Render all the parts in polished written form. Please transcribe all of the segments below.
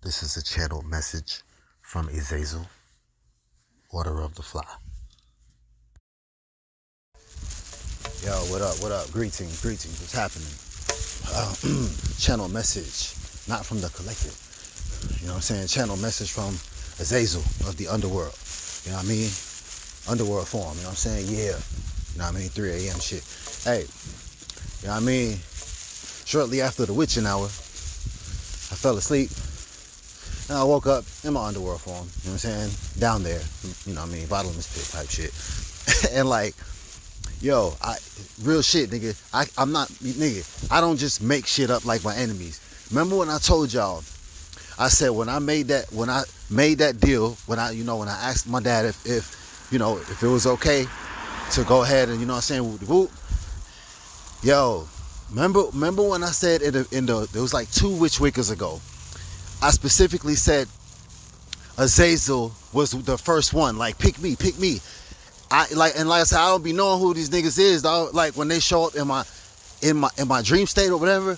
This is a channeled message from AZAZEL, Order of the Fly. Yo, what up, what up? Greetings, what's happening? Channel message, not from the collective. You know what I'm saying? Channel message from AZAZEL of the underworld. You know what I mean? Underworld form, you know what I'm saying? Yeah. You know what I mean? 3 a.m. shit. Hey, you know what I mean? Shortly after the witching hour, I fell asleep. And I woke up in my underworld form, you know what I'm saying? Down there, you know what I mean? Bottomless pit type shit. And like, yo, real shit, nigga. I'm not, nigga, I don't just make shit up like my enemies. Remember when I told y'all, I said when I made that deal, when I asked my dad if it was okay to go ahead and, you know what I'm saying, whoop. Yo, remember when I said there was like 2 witch wiccas ago, I specifically said AZAZEL was the first one. Like, pick me. Like I said, I don't be knowing who these niggas is, dog. Like when they show up in my dream state or whatever,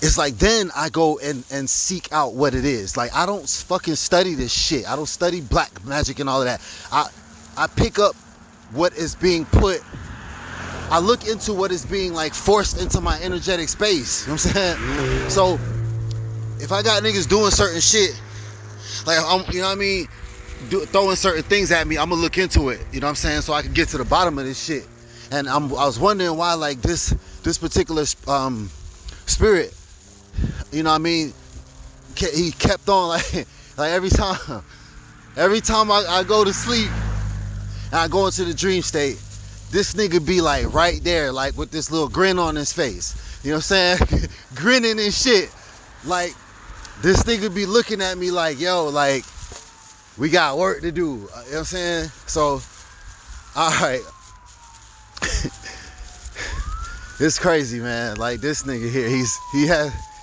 it's like then I go and seek out what it is. Like, I don't fucking study this shit. I don't study black magic and all of that. I pick up what is being put. I look into what is being like forced into my energetic space. You know what I'm saying? So if I got niggas doing certain shit, like, you know what I mean, throwing certain things at me, I'm gonna look into it, you know what I'm saying, so I can get to the bottom of this shit. And I was wondering why, like, this particular spirit, you know what I mean, he kept on, like every time I go to sleep and I go into the dream state, this nigga be like right there, like with this little grin on his face, you know what I'm saying, grinning and shit. Like, this nigga be looking at me like, yo, like, we got work to do. You know what I'm saying? So, alright. It's crazy, man. Like, this nigga here,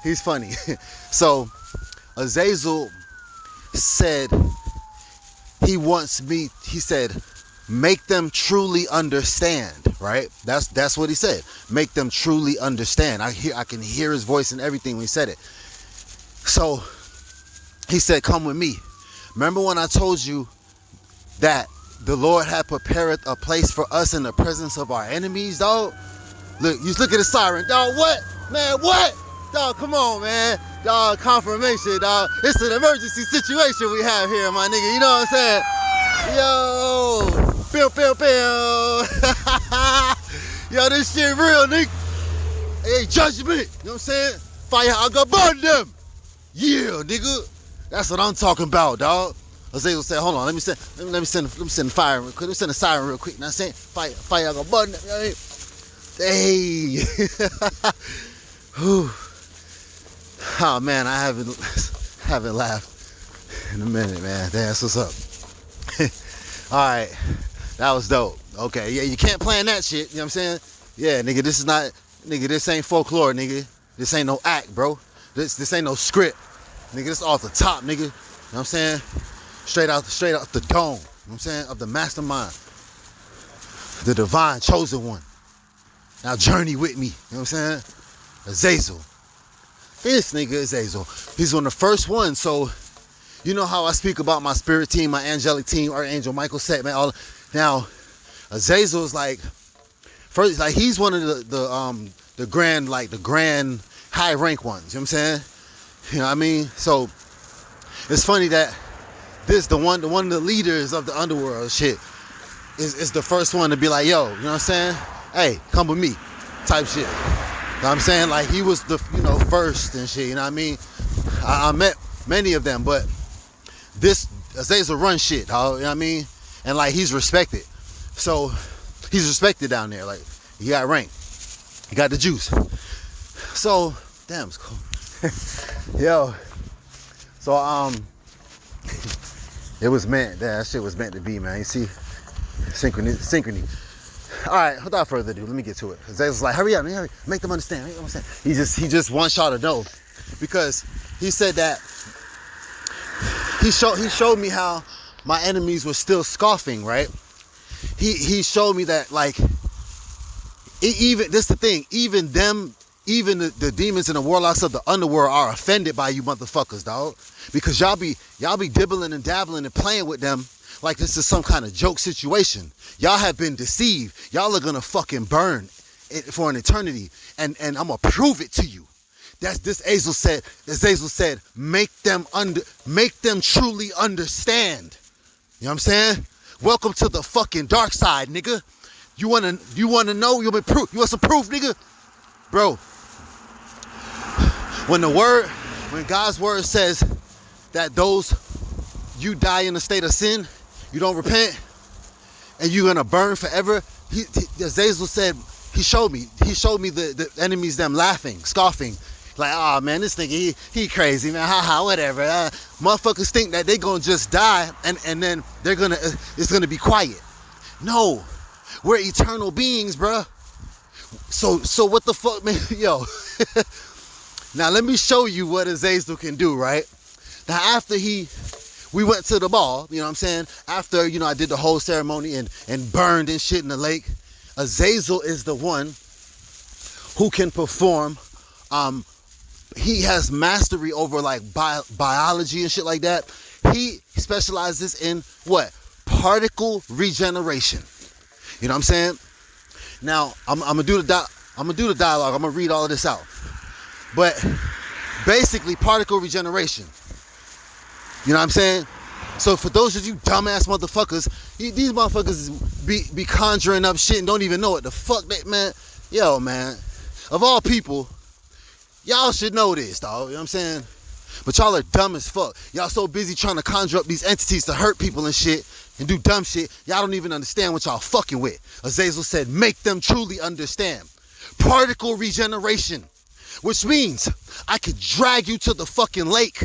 he's funny. So, AZAZEL said he said, make them truly understand, right? That's what he said. Make them truly understand. I can hear his voice and everything when he said it. So he said, come with me. Remember when I told you that the Lord had prepared a place for us in the presence of our enemies, dog? Look at the siren, dog. What? Man, what? Dog, come on, man. Dog, confirmation, dog. It's an emergency situation we have here, my nigga. You know what I'm saying? Yo, pew. Yo, this shit real, nigga. Hey, judgment. You know what I'm saying? Fire, I got burn them. Yeah, nigga. That's what I'm talking about, dog. AZAZEL said, hold on, let me send fire real quick. Let me send a siren real quick. Now I'm saying, fire, I got burn them. Hey. Oh man, I haven't laughed in a minute, man. Damn, that's what's up. All right, that was dope. Okay, yeah, you can't plan that shit. You know what I'm saying? Yeah, nigga, this ain't folklore, nigga. This ain't no act, bro. This ain't no script, nigga. This off the top, nigga. You know what I'm saying? Straight out the dome. You know what I'm saying? Of the mastermind, the divine chosen one. Now journey with me. You know what I'm saying? AZAZEL. This nigga is AZAZEL. He's one of the first ones. So you know how I speak about my spirit team, my angelic team, Archangel Michael set, man. Now AZAZEL is like first, like he's one of the grand high rank ones. You know what I'm saying? You know what I mean? So it's funny that one of the leaders of the underworld shit is the first one to be like, yo, you know what I'm saying? Hey, come with me, type shit. You know what I'm saying? Like, he was the, first and shit, you know what I mean? I met many of them, but this AZAZEL run shit, dog, you know what I mean? And like, he's respected. So he's respected down there. Like, he got rank. He got the juice. So, damn, it's cool. Yo. So, it was meant, that shit was meant to be, man. You see? Synchrony. All right, without further ado, let me get to it. AZAZEL's like, hurry up, make them understand. He just wants y'all to know, because he said that he showed me how my enemies were still scoffing, right? He showed me that, like, even this the thing, even even the demons and the warlocks of the underworld are offended by you motherfuckers, dog. Because y'all be dibbling and dabbling and playing with them like this is some kind of joke situation. Y'all have been deceived. Y'all are gonna fucking burn for an eternity. And I'm gonna prove it to you. That's this Azazel said, make them truly understand. You know what I'm saying? Welcome to the fucking dark side, nigga. You wanna know? You want some proof, nigga? Bro, when God's word says that you die in a state of sin, you don't repent, and you're gonna burn forever. Azazel said, he showed me the enemies, them laughing, scoffing, like, oh man, this nigga, he crazy, man, haha, whatever. Motherfuckers think that they gonna just die and then it's gonna be quiet. No, we're eternal beings, bruh. So what the fuck, man, yo. Now let me show you what Azazel can do, right? Now after we went to the ball, you know what I'm saying? After, I did the whole ceremony and burned and shit in the lake, Azazel is the one who can perform, he has mastery over like biology and shit like that. He specializes in what? Particle regeneration. You know what I'm saying? Now I'm gonna do the dialogue. I'm gonna read all of this out. But basically, particle regeneration. You know what I'm saying? So for those of you dumbass motherfuckers, these motherfuckers be conjuring up shit and don't even know it. The fuck that, man. Yo, man. Of all people, y'all should know this, dog. You know what I'm saying? But y'all are dumb as fuck. Y'all so busy trying to conjure up these entities to hurt people and shit and do dumb shit. Y'all don't even understand what y'all fucking with. Azazel said, make them truly understand. Particle regeneration. Which means I could drag you to the fucking lake.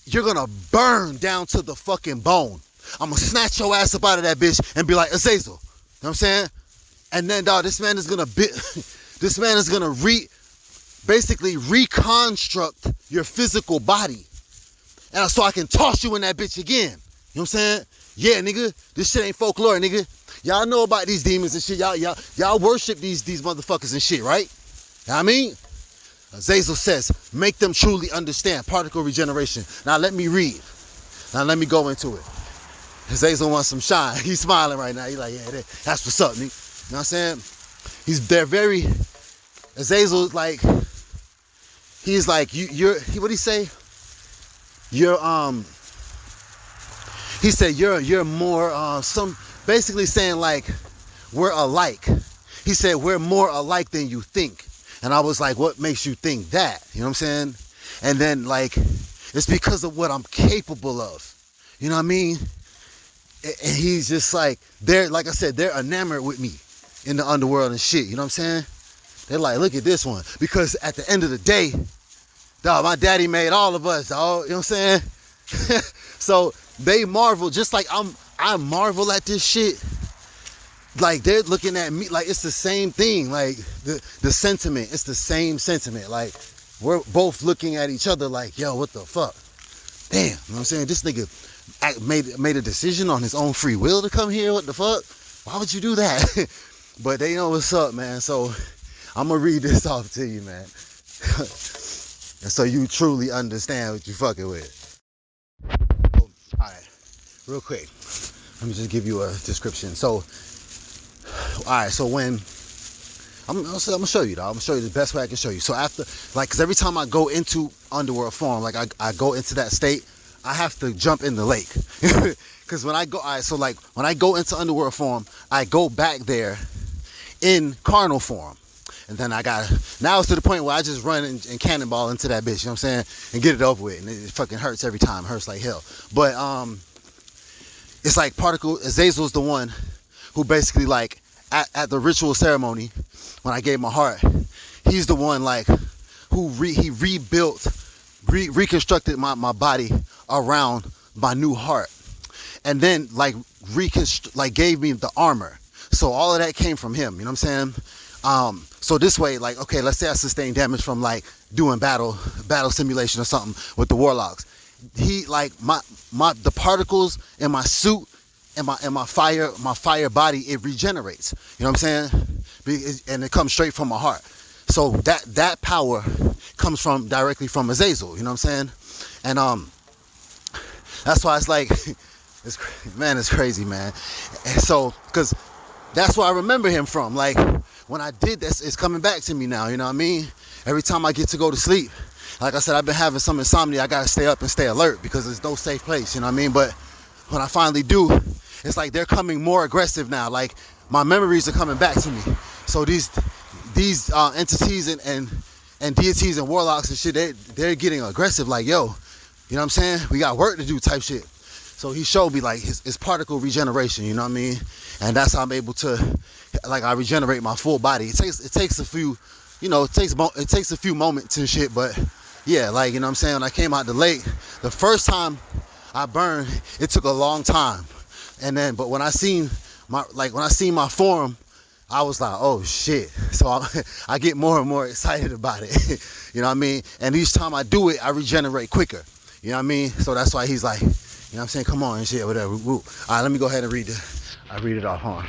You're gonna burn down to the fucking bone. I'm gonna snatch your ass up out of that bitch and be like, Azazel. You know what I'm saying? And then, dog, this man is gonna basically reconstruct your physical body. And so I can toss you in that bitch again. You know what I'm saying? Yeah, nigga, this shit ain't folklore, nigga. Y'all know about these demons and shit. Y'all worship these motherfuckers and shit, right? You know what I mean? Azazel says, make them truly understand particle regeneration. Now let me read. Now let me go into it. Azazel wants some shine. He's smiling right now. He's like, yeah, that's what's up, nigga. You know what I'm saying? Azazel's like, he's like, what'd he say? He said, you're more, basically saying like, we're alike. He said, we're more alike than you think. And I was like, what makes you think that? You know what I'm saying? And then like, it's because of what I'm capable of. You know what I mean? And he's just like, like I said, they're enamored with me in the underworld and shit. You know what I'm saying? They're like, look at this one. Because at the end of the day, dog, my daddy made all of us, dog. You know what I'm saying? So they marvel, just like I marvel at this shit. Like they're looking at me like it's the same thing. Like the sentiment, it's the same sentiment. Like we're both looking at each other like, yo, what the fuck? Damn, you know what I'm saying? This nigga made a decision on his own free will to come here. What the fuck? Why would you do that? But they know what's up, man. So I'm gonna read this off to you, man. And so you truly understand what you fucking with. All right, real quick. Let me just give you a description. So, all right, so when I'm gonna show you, dog. I'm gonna show you the best way I can show you. So after, like, cause every time I go into underworld form, like I go into that state, I have to jump in the lake. Cause when I go, all right, so like when I go into underworld form, I go back there in carnal form. And then now it's to the point where I just run and cannonball into that bitch, you know what I'm saying? And get it over with. And it fucking hurts every time. It hurts like hell. But it's like Azazel's the one who basically like at the ritual ceremony, when I gave my heart, he's the one like who reconstructed my body around my new heart. And then like gave me the armor. So all of that came from him, you know what I'm saying? So this way, like, okay, let's say I sustained damage from like doing battle simulation or something with the warlocks. He like the particles in my suit and my fire body, it regenerates. You know what I'm saying? And it comes straight from my heart. So that power comes from directly from Azazel. You know what I'm saying? And that's why it's like, it's crazy, man. And so, because that's where I remember him from. Like, when I did this, it's coming back to me now, you know what I mean? Every time I get to go to sleep, like I said, I've been having some insomnia. I gotta stay up and stay alert because there's no safe place, you know what I mean? But when I finally do, it's like they're coming more aggressive now. Like, my memories are coming back to me. So these entities and deities and warlocks and shit, they're getting aggressive. Like, yo, you know what I'm saying? We got work to do type shit. So he showed me like his particle regeneration, you know what I mean? And that's how I'm able to, like, I regenerate my full body. It takes a few, you know, it takes a few moments and shit, but yeah, like, you know what I'm saying? When I came out the lake, the first time I burned, it took a long time. And then, but when I seen my form, I was like, oh shit. So I get more and more excited about it. You know what I mean? And each time I do it, I regenerate quicker. You know what I mean? So that's why he's like, you know what I'm saying? Come on and shit, whatever. Woo. All right, let me go ahead and read it. I read it off, huh?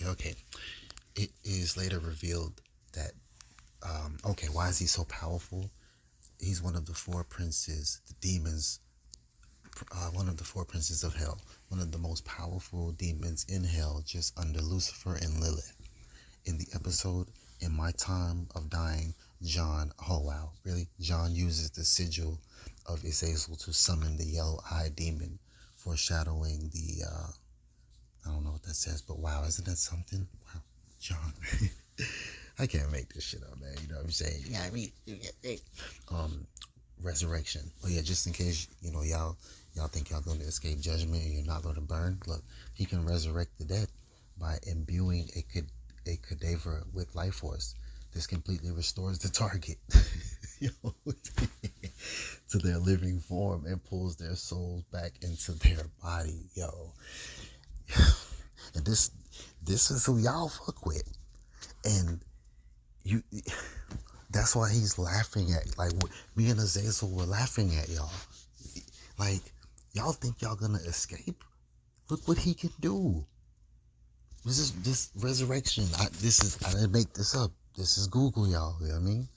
Okay. It is later revealed that, okay, why is he so powerful? He's one of the four princes, the demons, one of the four princes of hell, one of the most powerful demons in hell, just under Lucifer and Lilith. In the episode, In My Time of Dying, John, oh wow, really? John uses the sigil of Azazel to summon the yellow-eyed demon, foreshadowing the, I don't know what that says, but wow, isn't that something? Wow, John. I can't make this shit up, man. You know what I'm saying? Yeah, I mean, resurrection. Oh yeah, just in case, you know, y'all think y'all going to escape judgment and you're not going to burn. Look, he can resurrect the dead by imbuing a cadaver with life force. This completely restores the target to their living form and pulls their souls back into their body, yo. And this is who y'all fuck with, and that's why he's laughing at, like, me and Azazel were laughing at y'all. Like, y'all think y'all gonna escape? Look what he can do. This resurrection. I didn't make this up. This is Google, y'all. You know what I mean?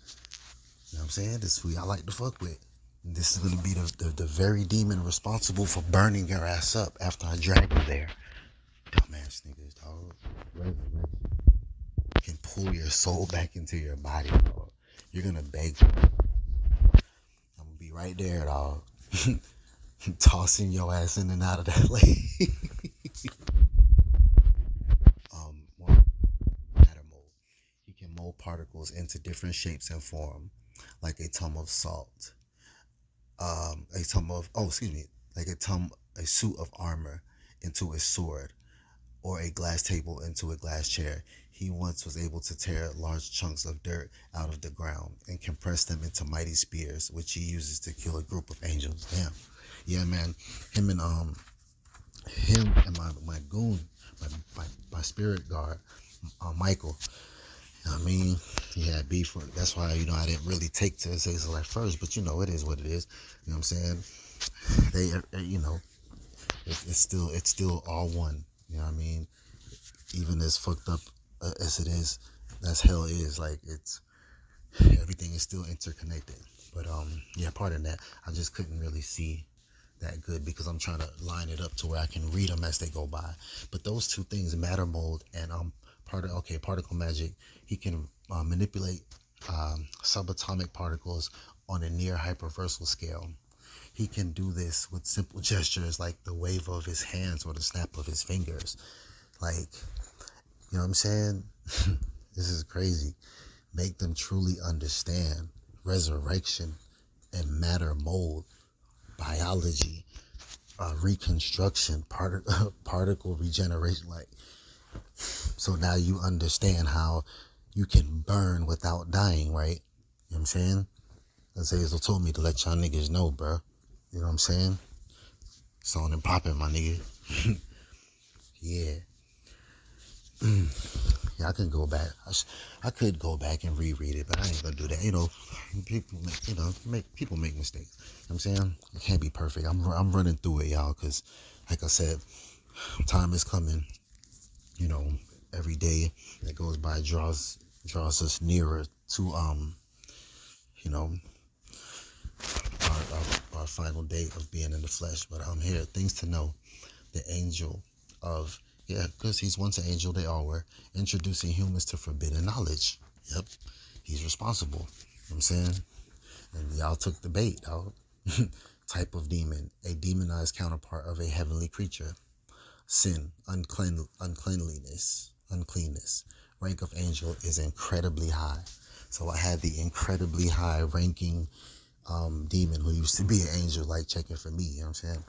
You know what I'm saying? This is who y'all like to fuck with. And this is gonna be the very demon responsible for burning your ass up after I drag you there. Dumbass niggas, dog. Resurrection can pull your soul back into your body, dog. You're gonna beg for it. I'm gonna be right there, dog. Tossing your ass in and out of that lake. Matter mold. He can mold particles into different shapes and form, like a tub of salt. Like a suit of armor into a sword, or a glass table into a glass chair. He once was able to tear large chunks of dirt out of the ground and compress them into mighty spears, which he uses to kill a group of angels. Damn. Yeah, man. Him and my goon, my spirit guard, Michael. You know what I mean? He had beef with. That's why, you know, I didn't really take to Azazel at first, but you know, it is what it is. You know what I'm saying? They, you know, it's still all one. You know what I mean? Even as fucked up as it is, as hell is, like, it's, everything is still interconnected. But yeah, pardon that. I just couldn't really see that good because I'm trying to line it up to where I can read them as they go by. But those two things, matter mold and particle magic, he can manipulate subatomic particles on a near hyperversal scale. He can do this with simple gestures like the wave of his hands or the snap of his fingers. Like, you know what I'm saying? This is crazy. Make them truly understand resurrection and matter mold, biology, reconstruction, particle regeneration. Like, so now you understand how you can burn without dying, right? You know what I'm saying? Azazel told me to let y'all niggas know, bro. You know what I'm saying? It's on and popping, my nigga. Yeah. Yeah, I can go back. I could go back and reread it, but I ain't gonna do that. You know, people make mistakes. You know what I'm saying? It can't be perfect. I'm running through it, y'all, because, like I said, time is coming. You know, every day that goes by draws draws us nearer to you know, our final day of being in the flesh. But here, things to know. The angel of, yeah, because he's once an angel, they all were, introducing humans to forbidden knowledge. Yep, he's responsible. You know what I'm saying? And y'all took the bait, dog. Type of demon, a demonized counterpart of a heavenly creature. Sin, uncleanness. Rank of angel is incredibly high. So I had the incredibly high ranking demon who used to be an angel, like checking for me. You know what I'm saying?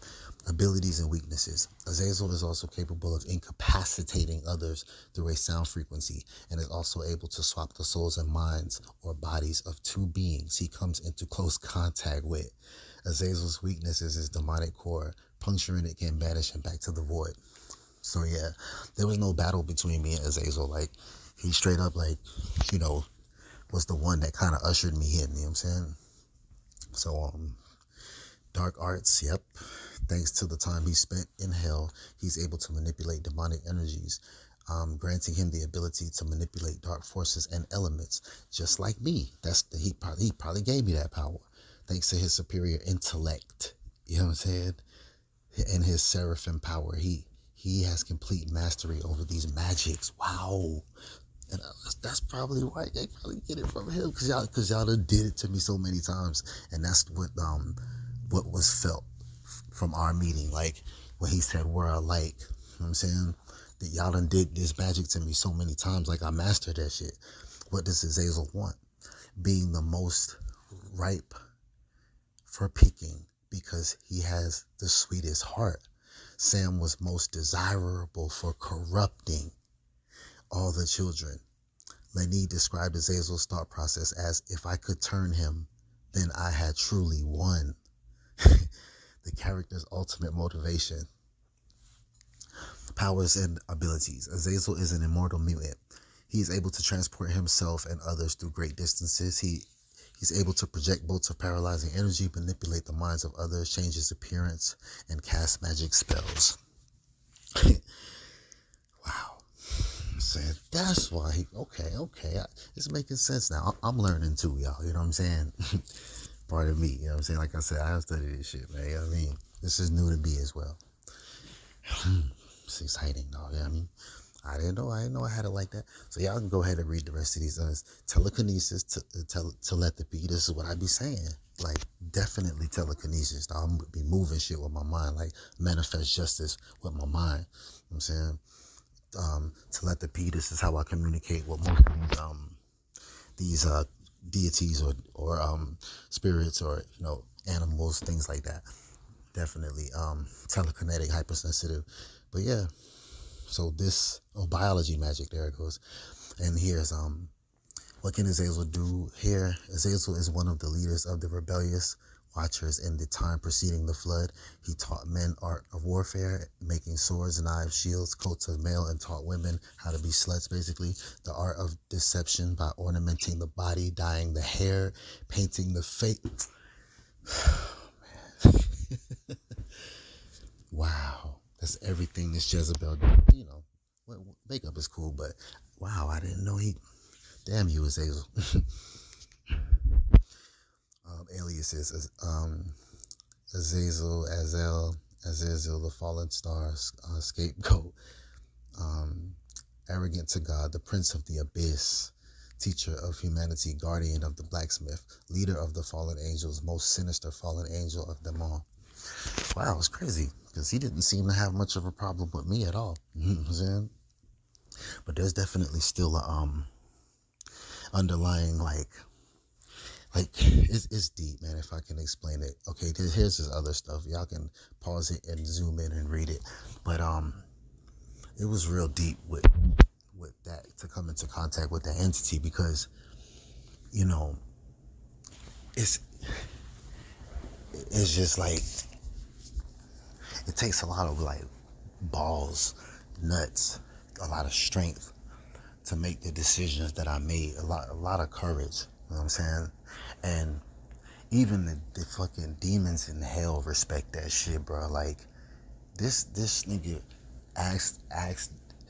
Abilities and weaknesses. Azazel is also capable of incapacitating others through a sound frequency, and is also able to swap the souls and minds or bodies of two beings he comes into close contact with. Azazel's weakness is his demonic core. Puncturing it can banish him back to the void. So yeah, there was no battle between me and Azazel. Like, he straight up, like, you know, was the one that kind of ushered me in. You know what I'm saying? So dark arts, yep. Thanks to the time he spent in hell, he's able to manipulate demonic energies, granting him the ability to manipulate dark forces and elements, just like me. He probably gave me that power, thanks to his superior intellect. You know what I'm saying? And his seraphim power. He has complete mastery over these magics. Wow. And that's probably why they probably get it from him, because y'all done did it to me so many times. And that's what was felt from our meeting, like when he said we're alike. You know what I'm saying? That y'all done did this magic to me so many times, like I mastered that shit. What does Azazel want? Being the most ripe for picking, because he has the sweetest heart. Sam was most desirable for corrupting all the children. Lenny described Azazel's thought process as, if I could turn him, then I had truly won. The character's ultimate motivation. Powers and abilities. Azazel is an immortal mutant. He is able to transport himself and others through great distances. He's able to project bolts of paralyzing energy, manipulate the minds of others, change his appearance, and cast magic spells. Wow. I'm saying that's why okay. It's making sense now. I'm learning too, y'all. You know what I'm saying? Part of me, you know what I'm saying? Like I said, I have studied this shit, man. You know what I mean? This is new to me as well. It's exciting, dog. You know what I mean? I didn't know I had it like that. So y'all can go ahead and read the rest of these. Telekinesis, telepathy. This is what I be saying. Like, definitely telekinesis. Dog. I'm be moving shit with my mind. Like, manifest justice with my mind. You know what I'm saying? Telepathy. This is how I communicate with most of these deities or spirits, or animals, things like that. Definitely telekinetic, hypersensitive. But yeah, so this biology magic, there it goes. And here's what can Azazel do here? Azazel is one of the leaders of the rebellious watchers in the time preceding the flood. He taught men art of warfare, making swords, knives, shields, coats of mail, and taught women how to be sluts, basically. The art of deception by ornamenting the body, dyeing the hair, painting the face. Wow, that's everything this Jezebel did. Makeup is cool, but wow, I didn't know he. Damn you, Azazel. Aliases: Azazel, the fallen star, scapegoat, arrogant to God, the prince of the abyss, teacher of humanity, guardian of the blacksmith, leader of the fallen angels, most sinister fallen angel of them all. Wow, it's crazy, because he didn't seem to have much of a problem with me at all. You know what I'm saying? But there's definitely still a underlying like it's deep, man, if I can explain it. Okay, here's this other stuff. Y'all can pause it and zoom in and read it. But it was real deep with that, to come into contact with that entity, because it's just like, it takes a lot of like balls, nuts, a lot of strength to make the decisions that I made. A lot of courage. You know what I'm saying? And even the fucking demons in hell respect that shit, bro. Like, this nigga asked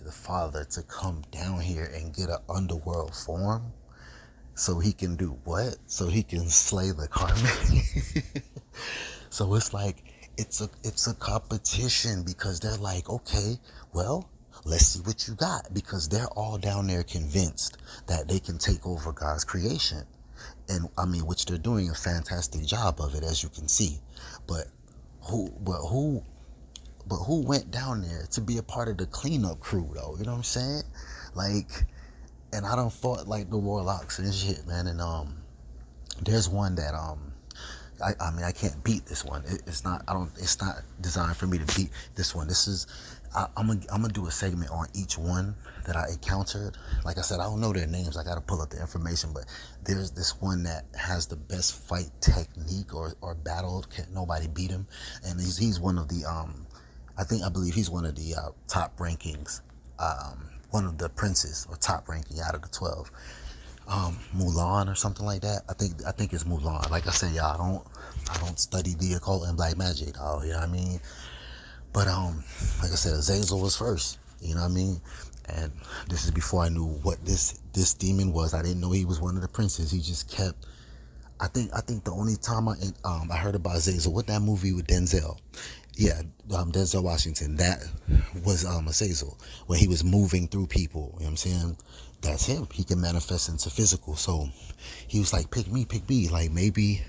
the Father to come down here and get an underworld form so he can do what? So he can slay the Carmen. So it's like it's a competition because they're like, okay, well, let's see what you got, because they're all down there convinced that they can take over God's creation. And I mean, which they're doing a fantastic job of it, as you can see. But who went down there to be a part of the cleanup crew though? You know what I'm saying? Like, and I done fought like the warlocks and shit, man. And there's one that I mean, I can't beat this one. It's not designed for me to beat this one. This is, I'm gonna do a segment on each one that I encountered. Like I said, I don't know their names. I gotta pull up the information, but there's this one that has the best fight technique or battle. Can't nobody beat him. And he's one of the, I believe he's one of the top rankings, one of the princes or top ranking out of the 12. Mulan or something like that. I think it's Mulan. Like I said, y'all, I don't study the occult and black magic, dog. You know what I mean? But like I said, Azazel was first. You know what I mean? And this is before I knew what this demon was. I didn't know he was one of the princes. He just kept. I think the only time I heard about Azazel, what that movie with Denzel. Yeah, Denzel Washington. That was Azazel, where he was moving through people. You know what I'm saying? That's him. He can manifest into physical. So he was like, pick me. Like, maybe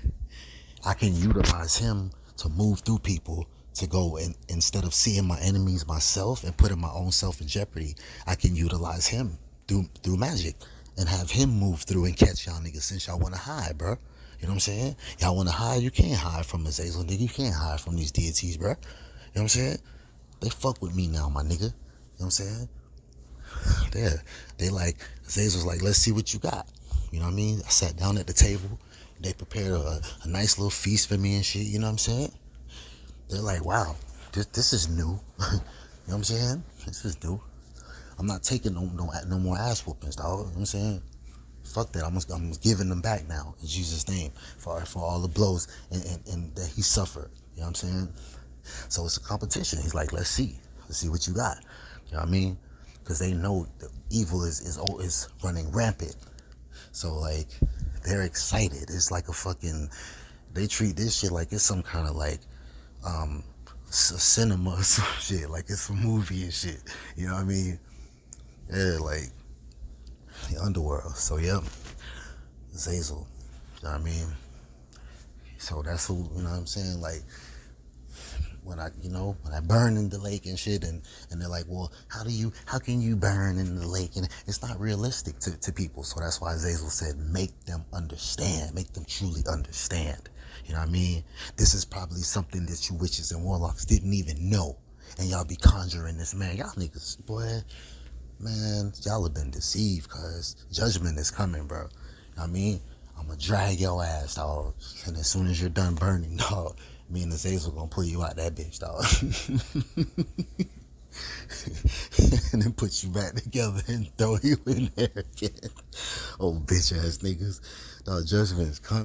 I can utilize him to move through people, to go, and instead of seeing my enemies myself and putting my own self in jeopardy, I can utilize him through magic and have him move through and catch y'all niggas, since y'all want to hide, bro. You know what I'm saying? Y'all want to hide? You can't hide from Azazel, nigga. You can't hide from these deities, bro. You know what I'm saying? They fuck with me now, my nigga. You know what I'm saying? They like, Azazel's like, let's see what you got. You know what I mean? I sat down at the table. They prepared a nice little feast for me and shit. You know what I'm saying? They're like, wow, this is new. You know what I'm saying? This is new. I'm not taking no more ass whoopings, dog. You know what I'm saying? Fuck that. I'm giving them back now in Jesus' name for all the blows and that he suffered. You know what I'm saying? So it's a competition. He's like, let's see what you got. You know what I mean? Because they know the evil is running rampant. So like, they're excited. It's like a fucking. They treat this shit like it's some kind of like cinema or some shit. Like it's a movie and shit. You know what I mean? Yeah, like the underworld. So yep, Azazel. You know what I mean? So that's who. You know what I'm saying? Like, when I burn in the lake and shit, and they're like, well, how can you burn in the lake? And it's not realistic to people. So that's why Azazel said, make them understand, make them truly understand. You know what I mean? This is probably something that you witches and warlocks didn't even know. And y'all be conjuring this, man. Y'all niggas, boy, man, y'all have been deceived, cause judgment is coming, bro. You know what I mean? I'm gonna drag your ass, dog. And as soon as you're done burning, dog, me and Azazel gonna pull you out that bitch, dog. And then put you back together and throw you in there again. Oh, bitch ass niggas. Dog, judgment is coming.